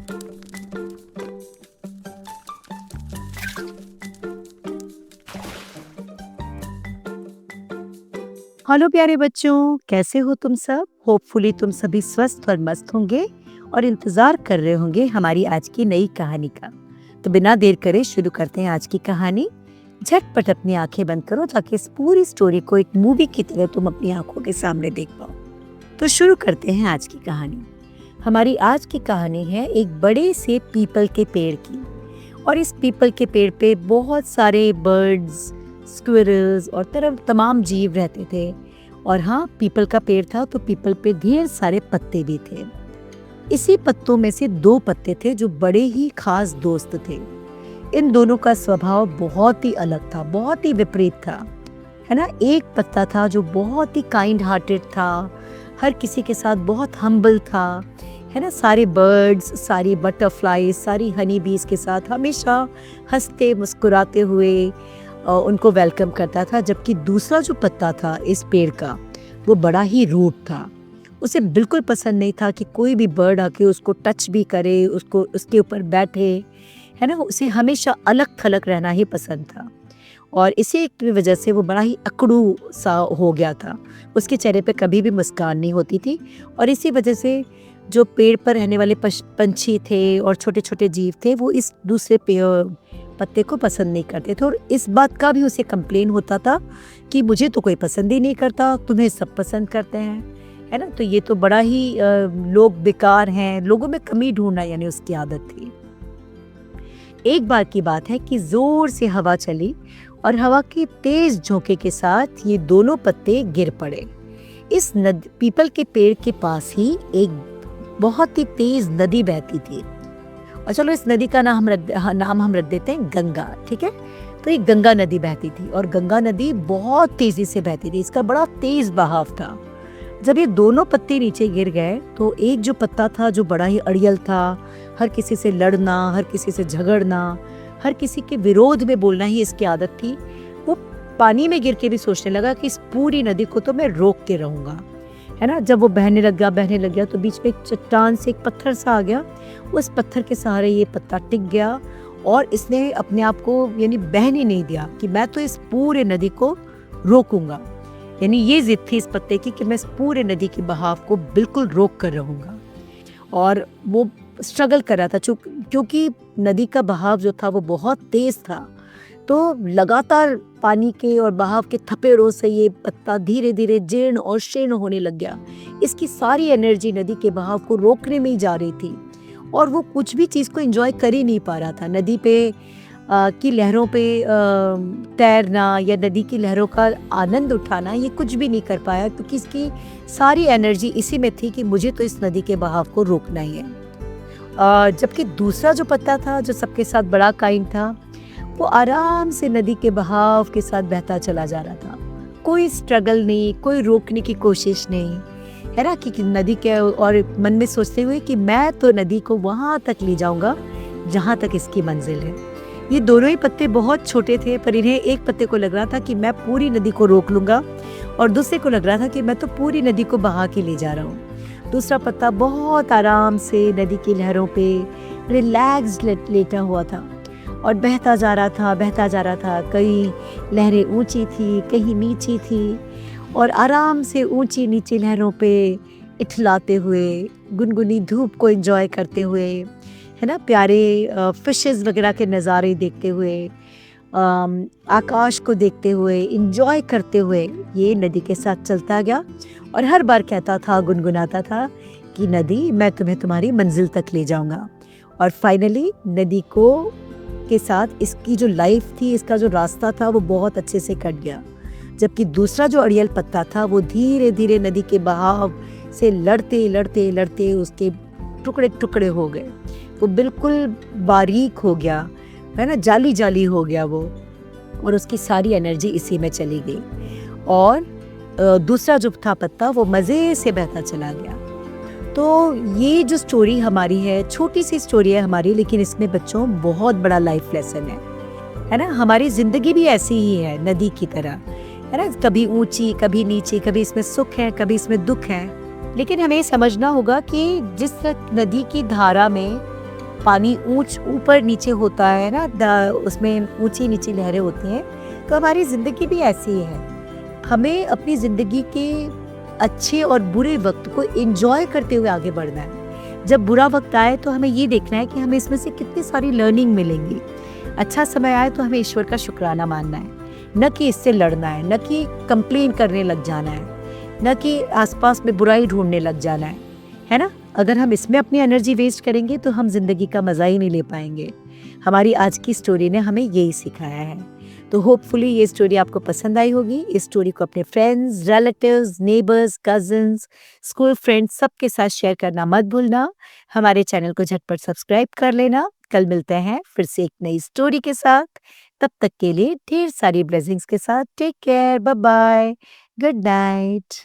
Hello प्यारे बच्चों, कैसे हो तुम सब? होपफुली तुम सभी स्वस्थ और मस्त होंगे और इंतजार कर रहे होंगे हमारी आज की नई कहानी का। तो बिना देर करे शुरू करते हैं आज की कहानी। झटपट अपनी आंखें बंद करो ताकि इस पूरी स्टोरी को एक मूवी की तरह तुम अपनी आंखों के सामने देख पाओ। तो शुरू करते हैं आज की कहानी। हमारी आज की कहानी है एक बड़े से पीपल के पेड़ की। और इस पीपल के पेड़ पे बहुत सारे बर्ड्स, स्क्विरल्स और तमाम जीव रहते थे। और हाँ, पीपल का पेड़ था तो पीपल पे ढेर सारे पत्ते भी थे। इसी पत्तों में से दो पत्ते थे जो बड़े ही खास दोस्त थे। इन दोनों का स्वभाव बहुत ही अलग था, बहुत ही विपरीत था, है ना। एक पत्ता था जो बहुत ही काइंड हार्टेड था, हर किसी के साथ बहुत हम्बल था, है ना। सारे बर्ड्स, सारी बटरफ्लाईज, सारी हनी बीज के साथ हमेशा हंसते मुस्कुराते हुए उनको वेलकम करता था। जबकि दूसरा जो पत्ता था इस पेड़ का, वो बड़ा ही रूड था। उसे बिल्कुल पसंद नहीं था कि कोई भी बर्ड आके उसको टच भी करे, उसको उसके ऊपर बैठे, है ना। उसे हमेशा अलग थलग रहना ही पसंद था। और इसी की वजह से वो बड़ा ही अकड़ू सा हो गया था। उसके चेहरे पे कभी भी मुस्कान नहीं होती थी। और इसी वजह से जो पेड़ पर रहने वाले पंछी थे और छोटे छोटे जीव थे, वो इस दूसरे पत्ते को पसंद नहीं करते थे। और इस बात का भी उसे कंप्लेन होता था कि मुझे तो कोई पसंद ही नहीं करता, तुम्हें सब पसंद करते हैं, है ना। तो ये तो बड़ा ही लोग बेकार हैं, लोगों में कमी ढूंढना यानी उसकी आदत थी। एक बार की बात है कि जोर से हवा चली और हवा की तेज झोंके के साथ ये दोनों पत्ते गिर पड़े। इस पीपल के पेड़ के पास ही एक बहुत ही तेज नदी बहती थी। और चलो इस नदी का नाम हम रख देते हैं गंगा, ठीक है। तो एक गंगा नदी बहती थी और गंगा नदी बहुत तेजी से बहती थी। इसका बड़ा तेज बहाव था। जब ये दोनों पत्ते नीचे गिर गए तो एक जो पत्ता था जो बड़ा ही अड़ियल था, हर किसी से लड़ना, हर किसी से झगड़ना, हर किसी के विरोध में बोलना ही इसकी आदत थी, वो पानी में गिर के भी सोचने लगा कि इस पूरी नदी को तो मैं रोकते रहूंगा, है ना। जब वो बहने लग गया तो बीच में एक चट्टान से एक पत्थर सा आ गया। उस पत्थर के सहारे ये पत्ता टिक गया और इसने अपने आप को यानी बहने नहीं दिया कि मैं तो इस पूरे नदी को रोकूंगा। यानी ये जिद थी इस पत्ते की कि मैं इस पूरे नदी के बहाव को बिल्कुल रोक कर रहूंगा। और वो स्ट्रगल कर रहा था क्योंकि नदी का बहाव जो था वो बहुत तेज था। तो लगातार पानी के और बहाव के थपेड़ों से ये पत्ता धीरे धीरे जीर्ण और शीर्ण होने लग गया। इसकी सारी एनर्जी नदी के बहाव को रोकने में ही जा रही थी और वो कुछ भी चीज़ को एंजॉय कर ही नहीं पा रहा था। नदी पे की लहरों पे तैरना या नदी की लहरों का आनंद उठाना, ये कुछ भी नहीं कर पाया क्योंकि इसकी सारी एनर्जी इसी में थी कि मुझे तो इस नदी के बहाव को रोकना ही है। जबकि दूसरा जो पत्ता था जो सबके साथ बड़ा काइंड था, वो आराम से नदी के बहाव के साथ बहता चला जा रहा था। कोई स्ट्रगल नहीं, कोई रोकने की कोशिश नहीं, है ना। कि नदी के, और मन में सोचते हुए कि मैं तो नदी को वहाँ तक ले जाऊंगा जहाँ तक इसकी मंजिल है। ये दोनों ही पत्ते बहुत छोटे थे, पर इन्हें एक पत्ते को लग रहा था कि मैं पूरी नदी को रोक लूंगा और दूसरे को लग रहा था कि मैं तो पूरी नदी को बहा के ले जा रहा हूँ। दूसरा पत्ता बहुत आराम से नदी की लहरों पे रिलैक्स लेटा हुआ था और बहता जा रहा था। कई लहरें ऊंची थी, कहीं नीची थी और आराम से ऊंची नीची लहरों पे इठलाते हुए, गुनगुनी धूप को एंजॉय करते हुए, है ना, प्यारे फिशेस वगैरह के नज़ारे देखते हुए, आकाश को देखते हुए, एंजॉय करते हुए ये नदी के साथ चलता गया और हर बार कहता था, गुनगुनाता था कि नदी, मैं तुम्हें तुम्हारी मंजिल तक ले जाऊंगा। और फाइनली नदी को के साथ इसकी जो लाइफ थी, इसका जो रास्ता था, वो बहुत अच्छे से कट गया। जबकि दूसरा जो अड़ियल पत्ता था वो धीरे धीरे नदी के बहाव से लड़ते लड़ते लड़ते उसके टुकड़े टुकड़े हो गए। वो बिल्कुल बारीक हो गया, है ना, जाली जाली हो गया वो, और उसकी सारी एनर्जी इसी में चली गई। और दूसरा जो था पत्ता वो मज़े से बहता चला गया। तो ये जो स्टोरी हमारी है, छोटी सी स्टोरी है हमारी, लेकिन इसमें बच्चों बहुत बड़ा लाइफ लेसन है ना। हमारी ज़िंदगी भी ऐसी ही है, नदी की तरह, है ना। कभी ऊंची, कभी नीची, कभी इसमें सुख है, कभी इसमें दुख है। लेकिन हमें समझना होगा कि जिस नदी की धारा में पानी ऊपर नीचे होता है ना, उसमें ऊंची नीची लहरें होती हैं। तो हमारी ज़िंदगी भी ऐसी ही है। हमें अपनी ज़िंदगी के अच्छे और बुरे वक्त को एंजॉय करते हुए आगे बढ़ना है। जब बुरा वक्त आए तो हमें ये देखना है कि हमें इसमें से कितनी सारी लर्निंग मिलेंगी। अच्छा समय आए तो हमें ईश्वर का शुक्राना मानना है, न कि इससे लड़ना है, न कि कंप्लेन करने लग जाना है, न कि आसपास में बुराई ढूंढने लग जाना है ना? अगर हम इसमें अपनी एनर्जी वेस्ट करेंगे तो हम जिंदगी का मजा ही नहीं ले पाएंगे। हमारी आज की स्टोरी ने हमें यही सिखाया है। तो होपफुली ये स्टोरी आपको पसंद आई होगी। इस स्टोरी को अपने friends, relatives, neighbours, cousins, school friends सबके साथ शेयर करना मत भूलना। हमारे चैनल को झटपट सब्सक्राइब कर लेना। कल मिलते हैं फिर से एक नई स्टोरी के साथ। तब तक के लिए ढेर सारी ब्लेसिंग्स के साथ take care, bye bye, good night.